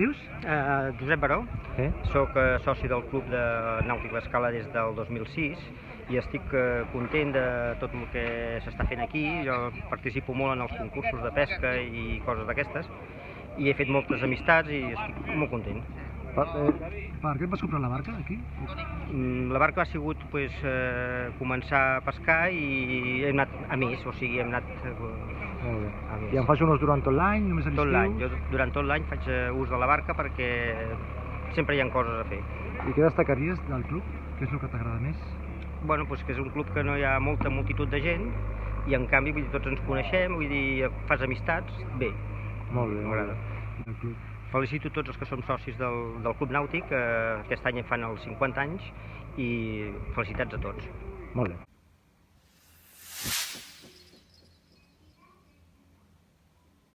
dius? Josep Baró, Sí. soc soci del Club de Nàutic L'Escala des del 2006 i estic content de tot el que s'està fent aquí. Jo participo molt en els concursos de pesca i coses d'aquestes i he fet moltes amistats i estic molt content. Per què et vas comprar la barca aquí? La barca ha sigut començar a pescar i hem anat a més, o sigui, hem anat Molt bé. a més. I en fas ús durant tot l'any, només a l'estiu? Tot l'any, jo durant tot l'any faig ús de la barca perquè sempre hi ha coses a fer. I què destacaries del club? Què és el que t'agrada més? Bueno, doncs que és un club que no hi ha molta multitud de gent i en canvi vull dir, tots ens coneixem, vull dir, fas amistats, bé. Molt bé, M'agrada. del club. Felicito tots els que som socis del Club Nàutic, aquest any en fan els 50 anys i felicitats a tots. Molt bé.